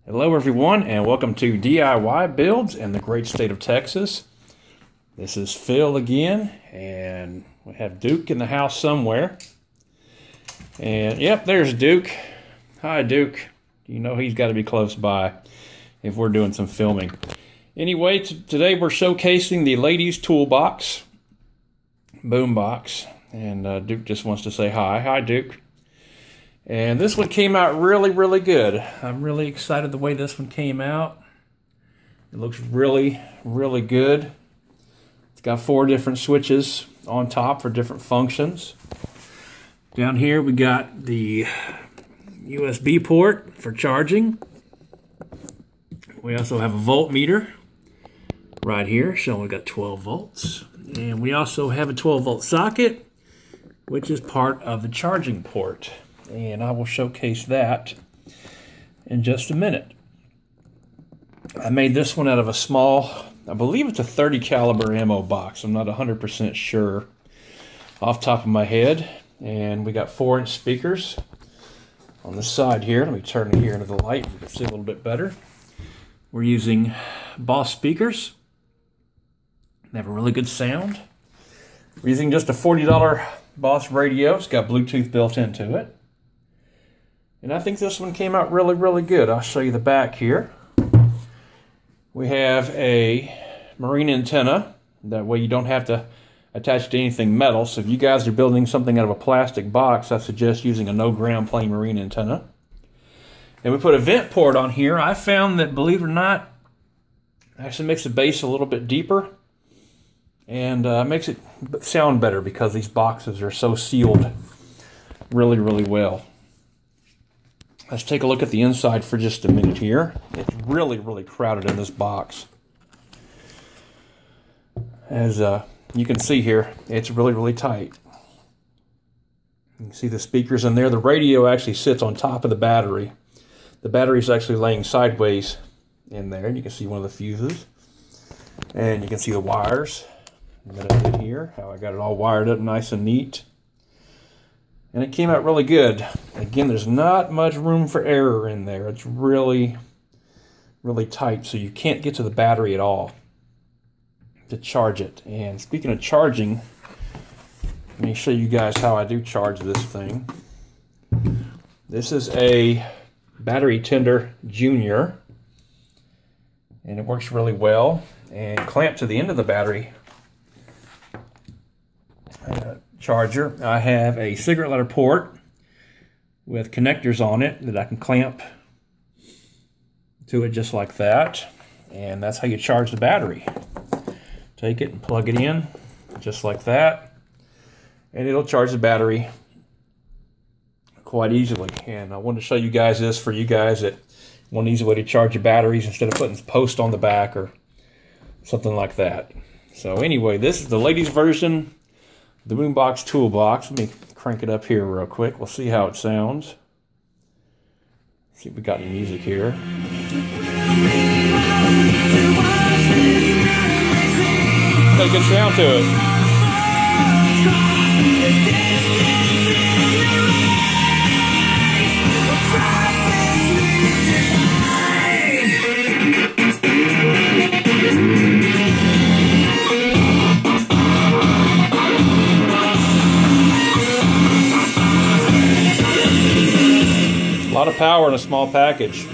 Hello everyone, and welcome to DIY Builds in the great state of Texas. This is Phil again, and we have Duke in the house somewhere. And yep, there's Duke. Hi Duke. You know he's got to be close by if we're doing some filming. Anyway, today we're showcasing the Ladies Toolbox Boombox, and Duke just wants to say hi. Hi Duke. And this one came out really good. I'm really excited the way this one came out. It looks really good. It's got 4 different switches on top for different functions. Down here we got the USB port for charging. We also have a voltmeter right here showing we got 12 volts. And we also have a 12-volt socket, which is part of the charging port. And I will showcase that in just a minute. I made this one out of a small, I believe it's a 30 caliber ammo box. I'm not 100% sure off the top of my head. And we got 4-inch speakers on the side here. Let me turn it here into the light so you can see a little bit better. We're using Boss speakers. They have a really good sound. We're using just a $40 Boss radio. It's got Bluetooth built into it. And I think this one came out really good. I'll show you the back here. We have a marine antenna. That way you don't have to attach to anything metal. So if you guys are building something out of a plastic box, I suggest using a no ground plane marine antenna. And we put a vent port on here. I found that, believe it or not, actually makes the bass a little bit deeper. And makes it sound better because these boxes are so sealed really well. Let's take a look at the inside for just a minute here. It's really crowded in this box. As you can see here, it's really tight. You can see the speakers in there. The radio actually sits on top of the battery. The battery is actually laying sideways in there. And you can see one of the fuses. And you can see the wires that I did here, how I got it all wired up nice and neat. And it came out really good. Again, there's not much room for error in there. It's really tight, so you can't get to the battery at all to charge it. And speaking of charging, let me show you guys how I do charge this thing. This is a Battery Tender Junior, and it works really well. And clamped to the end of the battery charger, I have a cigarette lighter port with connectors on it that I can clamp to it just like that. And that's how you charge the battery. Take it and plug it in just like that. And it'll charge the battery quite easily. And I wanted to show you guys this for you guys that want an easy way to charge your batteries instead of putting post on the back or something like that. So anyway, this is the ladies version, the Boombox Toolbox. Let me crank it up here real quick. We'll see how it sounds. See if we got any music here. Got a good sound to it. A lot of power in a small package.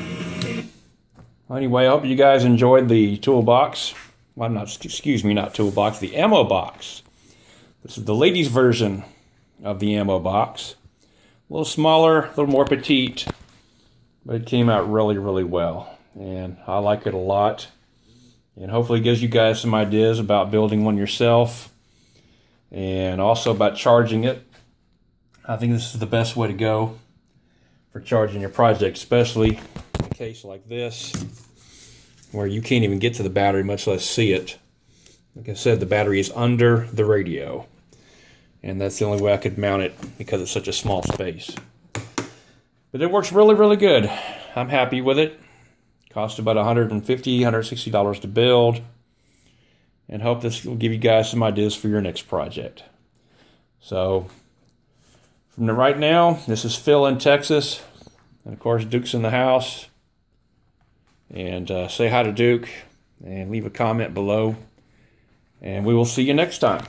Anyway, I hope you guys enjoyed the toolbox. Well, not toolbox, the ammo box. This is the ladies' version of the ammo box. A little smaller, a little more petite, but it came out really well. And I like it a lot. And hopefully it gives you guys some ideas about building one yourself. And also about charging it. I think this is the best way to go for charging your project, especially in a case like this where you can't even get to the battery, much less see it. Like I said, the battery is under the radio, and that's the only way I could mount it because it's such a small space. But it works really good. I'm happy with it. Cost about $150, $160 to build, and hope this will give you guys some ideas for your next project. So from right now, this is Phil in Texas. And of course, Duke's in the house. And say hi to Duke and leave a comment below. And we will see you next time.